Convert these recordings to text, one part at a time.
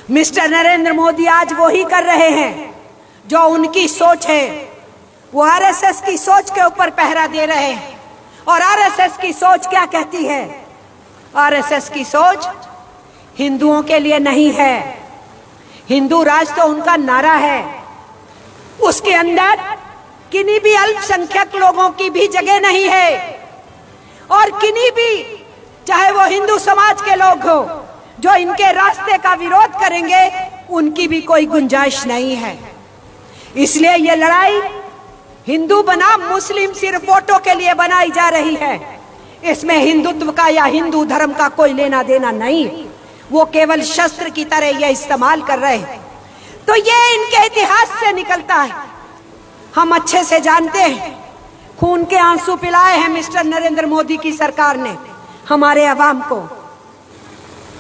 Mister Narendra Modi आज वो ही कर रहे हैं जो उनकी सोच है। वो आरएसएस की सोच के ऊपर पहरा दे रहे हैं। और आरएसएस की सोच क्या कहती है? आरएसएस की सोच हिंदुओं के लिए नहीं है। हिंदू राज तो उनका नारा है, उसके अंदर किन्हीं भी अल्पसंख्यक लोगों की भी जगह नहीं है। और किन्हीं भी, चाहे वो हिंदू समाज के लोग हो, जो इनके रास्ते का विरोध करेंगे, उनकी भी कोई गुंजाइश नहीं है। इसलिए ये लड़ाई हिंदू बनाम मुस्लिम सिर्फ वोटों के लिए बनाई जा रही है। इसमें हिंदुत्व का या हिंदू धर्म का कोई लेना देना नहीं। वो केवल शस्त्र की तरह ये इस्तेमाल कर रहे हैं। तो ये इनके इतिहास से निकलता है। हम अच्छे से जानते हैं, खून के आंसू पिलाए हैं मिस्टर नरेंद्र मोदी की सरकार ने हमारे अवाम को।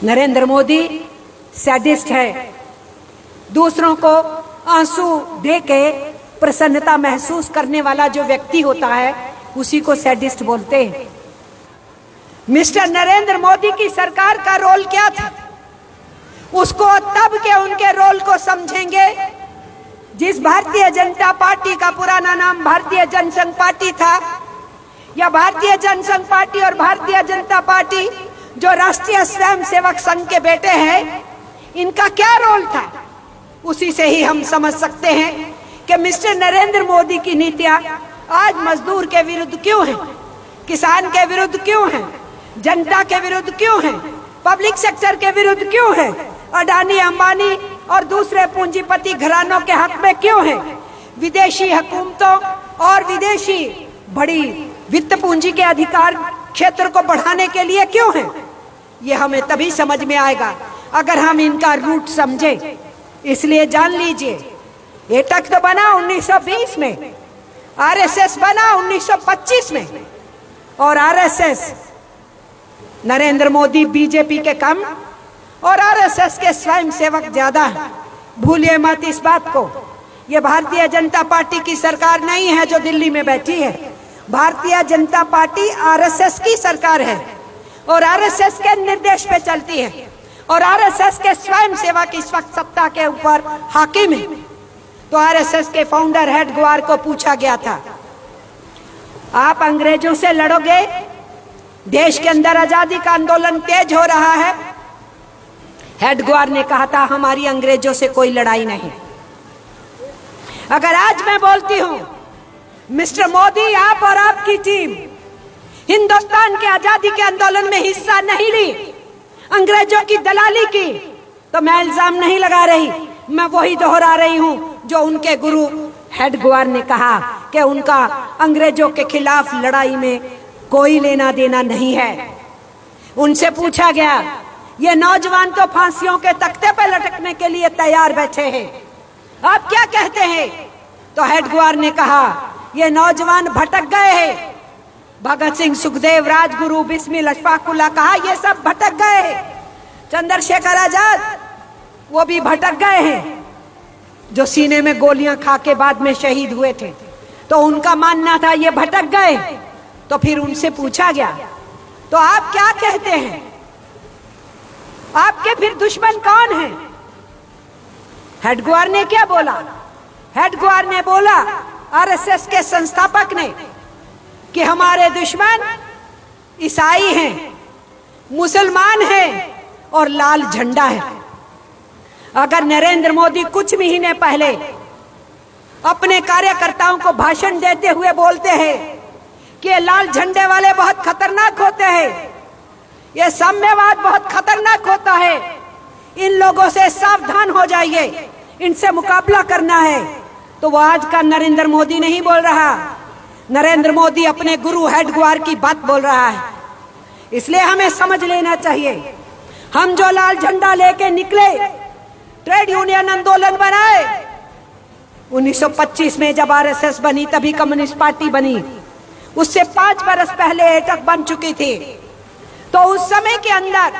नरेंद्र मोदी सैडिस्ट है। दूसरों को आंसू देके प्रसन्नता महसूस करने वाला जो व्यक्ति होता है, उसी को सैडिस्ट बोलते हैं। मिस्टर नरेंद्र मोदी की सरकार का रोल क्या था, उसको तब के उनके रोल को समझेंगे जिस भारतीय जनता पार्टी का पुराना नाम भारतीय जनसंघ पार्टी था, या भारतीय जनसंघ पार्टी और भारतीय जनता पार्टी जो राष्ट्रीय स्वयंसेवक संघ के बेटे हैं, इनका क्या रोल था। उसी से ही हम समझ सकते हैं कि मिस्टर नरेंद्र मोदी की नीतियां आज मजदूर के विरुद्ध क्यों हैं, किसान के विरुद्ध क्यों हैं, जनता के विरुद्ध क्यों हैं, पब्लिक सेक्टर के विरुद्ध क्यों हैं, अडानी अंबानी और दूसरे पूंजीपति घरानों के हक में क्यों हैं, विदेशी हुकूमतों और विदेशी बड़ी वित्त पूंजी के अधिकार क्षेत्र को बढ़ाने के लिए क्यों हैं। ये हमें तभी समझ में आएगा अगर हम इनका रूट समझे। इसलिए जान लीजिए, एटक तो बना 1920 में, आरएसएस बना 1925 में, और आरएसएस नरेंद्र मोदी बीजेपी के कम और आरएसएस के स्वयंसेवक ज्यादा हैं। भूलिए मत इस बात को। ये भारतीय जनता पार्टी की सरकार नहीं है जो दिल्ली में बैठी है। भारतीय जनता पार्टी आरएसएस की सरकार है और आरएसएस के निर्देश पे चलती है। और आरएसएस के स्वयंसेवक इस वक्त सत्ता के ऊपर हाकिम है। तो आरएसएस के फाउंडर हेड ग्वार को पूछा गया था, आप अंग्रेजों से लड़ोगे? देश के अंदर आजादी का आंदोलन तेज हो रहा है। हेड ग्वार ने कहा था, हमारी अंग्रेजों से कोई लड़ाई नहीं। अगर आज मैं बोलती हूं, मिस्टर मोदी, आप और आपकी टीम हिंदुस्तान के आजादी के आंदोलन में हिस्सा नहीं ली, अंग्रेजों की दलाली की, तो मैं इल्जाम नहीं लगा रही, मैं वही दोहरा रही हूं जो उनके गुरु हेड ग्वार ने कहा कि उनका अंग्रेजों के खिलाफ लड़ाई में कोई लेना देना नहीं है। उनसे पूछा गया, ये नौजवान तो फांसियों के तख्ते पर लटकने के लिए तैयार बैठे हैं, आप क्या कहते हैं? तो हेड ग्वार ने कहा, ये नौजवान भटक गए हैं। भगत सिंह, सुखदेव, राजगुरु, बिस्मिल, अशफाकुल्ला कहा, ये सब भटक गए हैं। चंद्रशेखर आजाद, वो भी भटक गए हैं, जो सीने में गोलियां खा के बाद में शहीद हुए थे। तो उनका मानना था ये भटक गए। तो फिर उनसे पूछा गया, तो आप क्या कहते हैं, आपके फिर दुश्मन कौन हैं? हेड ग्वार ने क्या बोला? हेड ग्वार ने बोला, आरएसएस के संस्थापक ने, कि हमारे दुश्मन ईसाई हैं, मुसलमान हैं और लाल झंडा है। अगर नरेंद्र मोदी कुछ महीने पहले अपने कार्यकर्ताओं को भाषण देते हुए बोलते हैं कि लाल झंडे वाले बहुत खतरनाक होते हैं, ये साम्यवाद बहुत खतरनाक होता है, इन लोगों से सावधान हो जाइए, इनसे मुकाबला करना है, तो वो आज का नरेंद्र मोदी नहीं बोल रहा। नरेंद्र मोदी अपने गुरु हेड ग्वार की बात बोल रहा है। इसलिए हमें समझ लेना चाहिए, हम जो लाल झंडा लेके निकले, ट्रेड यूनियन आंदोलन बनाए, 1925 में जब आरएसएस बनी तभी कम्युनिस्ट पार्टी बनी, उससे 5 बरस पहले एटक बन चुकी थी। तो उस समय के अंदर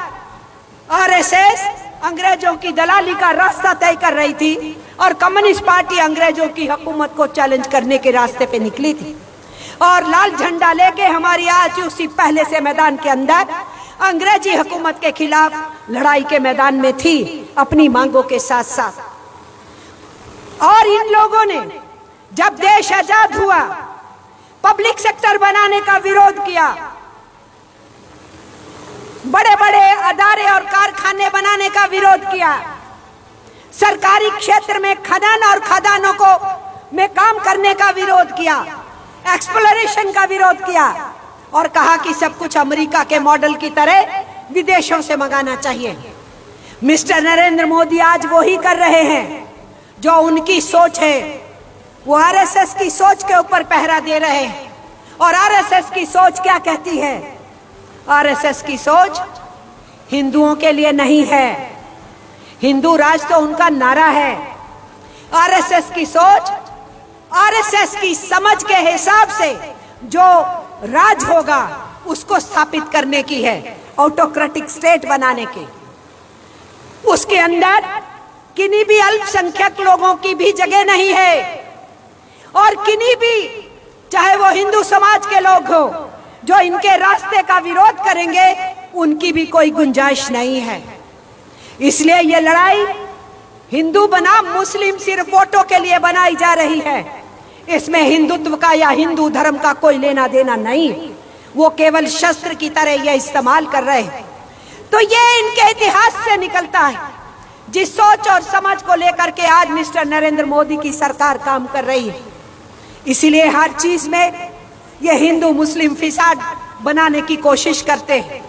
आरएसएस अंग्रेजों की दलाली का रास्ता तय कर रही थी और कम्युनिस्ट पार्टी अंग्रेजों की हुकूमत को चैलेंज करने के रास्ते पे निकली थी। और लाल झंडा लेके हमारी आज उसी पहले से मैदान के अंदर अंग्रेजी हुकूमत के खिलाफ लड़ाई के मैदान में थी। अपनी मांगों के साथ साथ। और इन लोगों ने जब देश आजाद हुआ पब्लिक सेक्टर बनाने का विरोध किया, बड़े बड़े अदारे और कारखाने बनाने का विरोध किया, सरकारी क्षेत्र में खदान और खदानों को में काम करने का विरोध किया, एक्सप्लोरेशन का विरोध किया और कहा कि सब कुछ अमेरिका के मॉडल की तरह विदेशों से मंगाना चाहिए। मिस्टर नरेंद्र मोदी आज वो ही कर रहे हैं जो उनकी सोच है। वो आरएसएस की सोच के ऊपर पहरा दे रहे हैं। और आरएसएस की सोच क्या कहती है? आरएसएस की सोच हिंदुओं के लिए नहीं है। हिंदू राज तो उनका नारा है। आरएसएस की सोच, आरएसएस की समझ के हिसाब से जो राज होगा उसको स्थापित करने की है, ऑटोक्रेटिक स्टेट बनाने की। उसके अंदर किन्हीं भी अल्पसंख्यक लोगों की भी जगह नहीं है और किन्हीं भी, चाहे वो हिंदू समाज के लोग हो जो इनके रास्ते का विरोध करेंगे, उनकी भी कोई गुंजाइश नहीं है। इसलिए ये लड़ाई हिंदू बनाम मुस्लिम सिर्फ वोटों के लिए बनाई जा रही है। इसमें हिंदुत्व का या हिंदू धर्म का कोई लेना देना नहीं। वो केवल शस्त्र की तरह ये इस्तेमाल कर रहे हैं। तो ये इनके इतिहास से निकलता है, जिस सोच और समझ को लेकर के आज मिस्टर नरेंद्र मोदी की सरकार काम कर रही है। इसीलिए हर चीज में ये हिंदू मुस्लिम फिसाद बनाने की कोशिश करते हैं,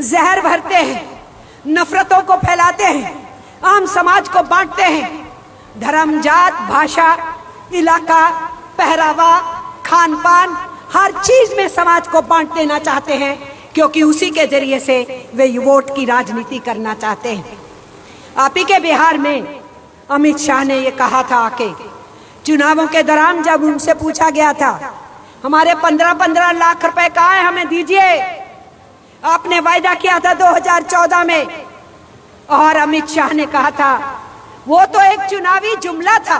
जहर भरते हैं, नफरतों को फैलाते हैं, आम समाज को बांटते हैं। धर्म, जात, भाषा, इलाका, पहरावा, खान पान, हर चीज में समाज को बांट देना चाहते हैं, क्योंकि उसी के जरिए से वे वोट की राजनीति करना चाहते हैं। आप ही के बिहार में अमित शाह ने ये कहा था आके चुनावों के दौरान, जब उनसे पूछा गया था हमारे 15-15 लाख रुपए कहाँ है, हमें दीजिए, आपने वायदा किया था 2014 में। और अमित शाह ने कहा था वो तो एक चुनावी जुमला था,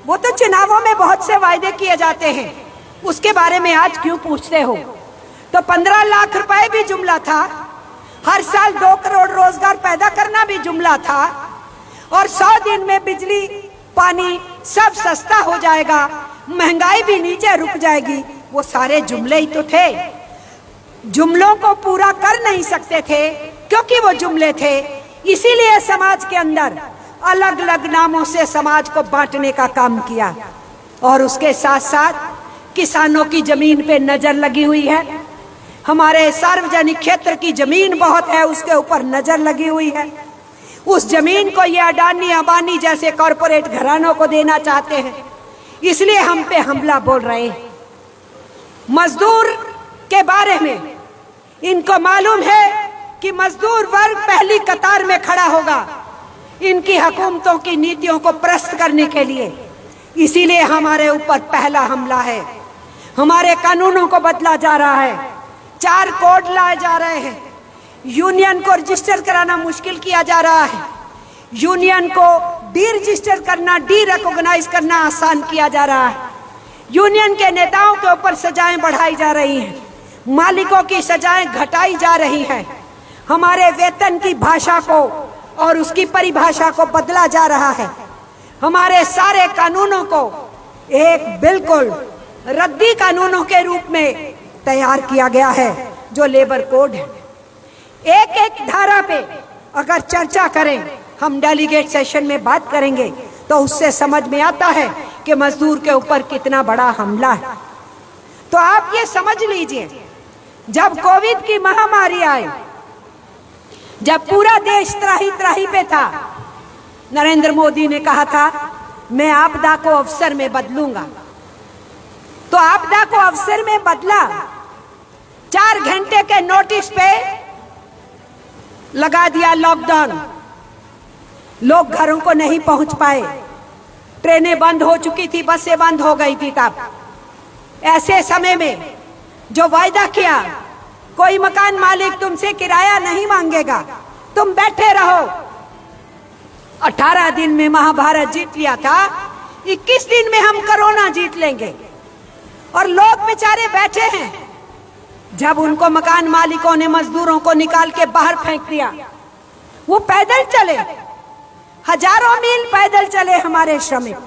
वो तो चुनावों में बहुत से वायदे किए जाते हैं, उसके बारे में आज क्यों पूछते हो? तो 15 लाख रुपए भी जुमला था, हर साल 2 करोड़ रोजगार पैदा करना भी जुमला था, और 100 दिन में बिजली पानी सब सस्ता हो जाएगा, महंगाई भी नीचे रुक जाएगी। वो सारे जुमले ही तो थे। जुमलों को पूरा कर नहीं सकते थे क्योंकि वो जुमले थे। इसीलिए समाज के अंदर अलग अलग नामों से समाज को बांटने का काम किया। और उसके साथ साथ किसानों की जमीन पे नजर लगी हुई है, हमारे सार्वजनिक क्षेत्र की जमीन बहुत है, उसके ऊपर नजर लगी हुई है। उस जमीन को ये अडानी अंबानी जैसे कॉरपोरेट घरानों को देना चाहते हैं, इसलिए हम पे हमला बोल रहे हैं। मजदूर के बारे में इनको मालूम है कि मजदूर वर्ग पहली कतार में खड़ा होगा इनकी हुकूमतों की नीतियों को प्रस्त करने के लिए। इसीलिए हमारे ऊपर पहला हमला है। हमारे कानूनों को बदला जा रहा है, 4 कोड लाए जा रहे हैं, यूनियन को रजिस्टर कराना मुश्किल किया जा रहा है, यूनियन को डी रजिस्टर करना, डी रिकॉग्नाइज करना आसान किया जा रहा है, यूनियन के नेताओं के ऊपर सजाएं बढ़ाई जा रही हैं, मालिकों की सजाएं घटाई जा रही हैं, हमारे वेतन की भाषा को और उसकी परिभाषा को बदला जा रहा है, हमारे सारे कानूनों को एक बिल्कुल रद्दी कानूनों के रूप में तैयार किया गया है जो लेबर कोड है। एक एक धारा पे अगर चर्चा करें, हम डेलीगेट सेशन में बात करेंगे, तो उससे समझ में आता है कि मजदूर के ऊपर कितना बड़ा हमला है। तो आप ये समझ लीजिए, जब कोविड की महामारी आई, जब पूरा देश त्राही त्राही पे था, नरेंद्र मोदी ने कहा था मैं आपदा को अवसर में बदलूंगा। तो आपदा को अवसर में बदला। 4 घंटे के नोटिस पे लगा दिया लॉकडाउन। लोग घरों को नहीं पहुंच पाए, ट्रेनें बंद हो चुकी थी, बसें बंद हो गई थी। तब ऐसे समय में जो वायदा किया, कोई मकान मालिक तुमसे किराया नहीं मांगेगा, तुम बैठे रहो। 18 दिन में महाभारत जीत लिया था, 21 दिन में हम कोरोना जीत लेंगे। और लोग बेचारे बैठे हैं। जब उनको मकान मालिकों ने मजदूरों को निकाल के बाहर फेंक दिया, वो पैदल चले। हजारों मील पैदल चले हमारे श्रमिक।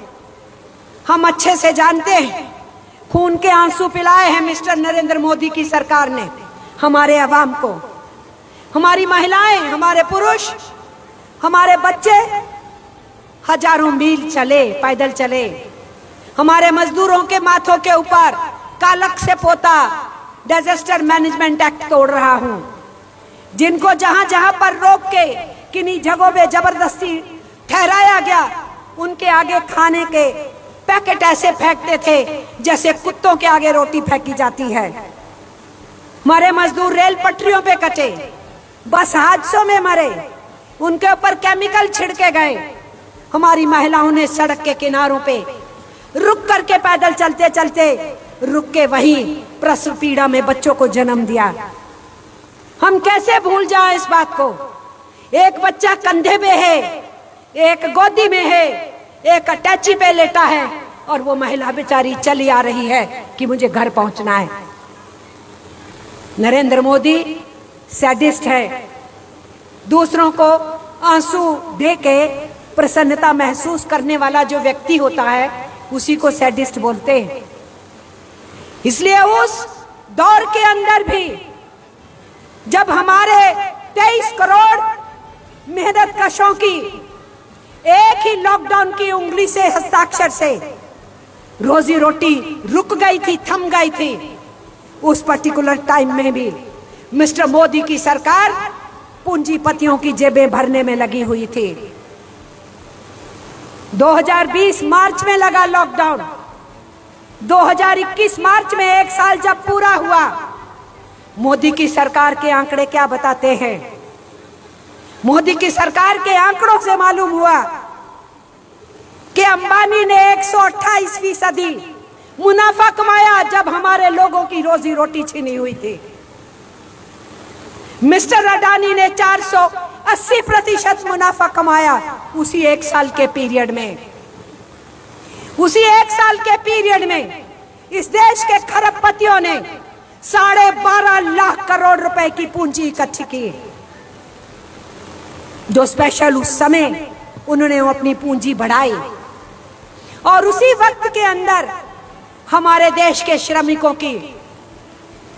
हम अच्छे से जानते हैं, खून के आंसू पिलाए हैं मिस्टर नरेंद्र मोदी की सरकार ने हमारे अवाम को। हमारी महिलाएं, हमारे पुरुष, हमारे बच्चे हजारों मील चले, पैदल चले। हमारे मजदूरों के माथों के ऊपर कालक से पोता डिजास्टर मैनेजमेंट एक्ट तोड़ रहा हूं, जिनको जहां जहां पर रोक के किन्हीं जगहों पे जबरदस्ती ठहराया गया, उनके आगे खाने के पैकेट ऐसे फेंकते थे जैसे कुत्तों के आगे रोटी फेंकी जाती है। हमारे मजदूर रेल पटरियों पे कटे, बस हादसों में मरे, उनके ऊपर केमिकल छिड़के गए। हमारी महिलाओं ने सड़क के किनारों पे रुक करके पैदल चलते चलते रुक के वहीं प्रसव पीड़ा में बच्चों को जन्म दिया। हम कैसे भूल जाएं इस बात को। एक बच्चा कंधे पे है, एक गोदी में है, एक अटैची पे लेटा है, और वो महिला बेचारी चली आ रही है कि मुझे घर पहुंचना है। नरेंद्र मोदी सैडिस्ट है। दूसरों को आंसू दे के प्रसन्नता महसूस करने वाला जो व्यक्ति होता है उसी को सैडिस्ट बोलते हैं। इसलिए उस दौर के अंदर भी जब हमारे 23 करोड़ मेहनत कशों की एक ही लॉकडाउन की उंगली से, हस्ताक्षर से रोजी रोटी रुक गई थी, थम गई थी, उस पर्टिकुलर टाइम में भी मिस्टर मोदी की सरकार पूंजीपतियों की जेबें भरने में लगी हुई थी। 2020 मार्च में लगा लॉकडाउन, 2021 मार्च में एक साल जब पूरा हुआ, मोदी की सरकार के आंकड़े क्या बताते हैं? मोदी की सरकार के आंकड़ों से मालूम हुआ कि अंबानी ने 128% मुनाफा कमाया जब हमारे लोगों की रोजी रोटी छीनी हुई थी। मिस्टर अडानी ने 480% मुनाफा कमाया उसी एक साल के पीरियड में। उसी एक साल के पीरियड में इस देश के खरबपतियों ने 12.5 लाख करोड़ रुपए की पूंजी इकट्ठी की, जो स्पेशल उस समय उन्होंने अपनी पूंजी बढ़ाई। और उसी वक्त के अंदर हमारे देश के श्रमिकों की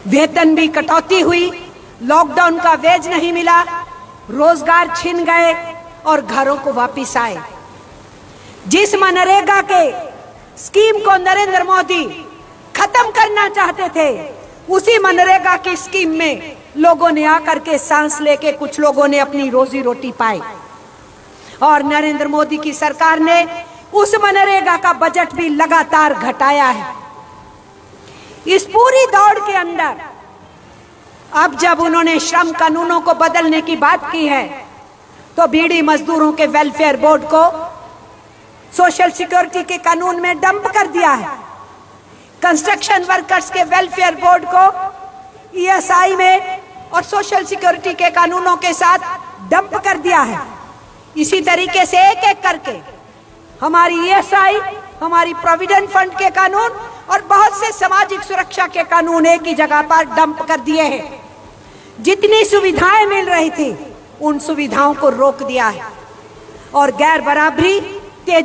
वेतन भी कटौती हुई, लॉकडाउन का वेज नहीं मिला, रोजगार छिन गए और घरों को वापिस आए। जिस मनरेगा के स्कीम को नरेंद्र मोदी खत्म करना चाहते थे, उसी मनरेगा की स्कीम में लोगों ने आकर के सांस लेके कुछ लोगों ने अपनी रोजी रोटी पाई। और नरेंद्र मोदी की सरकार ने उस मनरेगा का बजट भी लगातार घटाया है। इस पूरी दौड़ के अंदर अब जब उन्होंने श्रम कानूनों को बदलने की बात की है, तो बीड़ी मजदूरों के वेलफेयर बोर्ड को सोशल सिक्योरिटी के कानून में डंप कर दिया है। कंस्ट्रक्शन वर्कर्स के वेलफेयर बोर्ड को ईएसआई में और सोशल सिक्योरिटी के कानूनों के साथ डंप कर दिया है। इसी तरीके से एक एक करके हमारी ईएसआई, हमारी प्रोविडेंट फंड के कानून और बहुत से सामाजिक सुरक्षा के कानून एक ही जगह पर डंप कर दिए हैं। जितनी सुविधाएं मिल रही थी उन सुविधाओं को रोक दिया है और गैर बराबरी, तेजी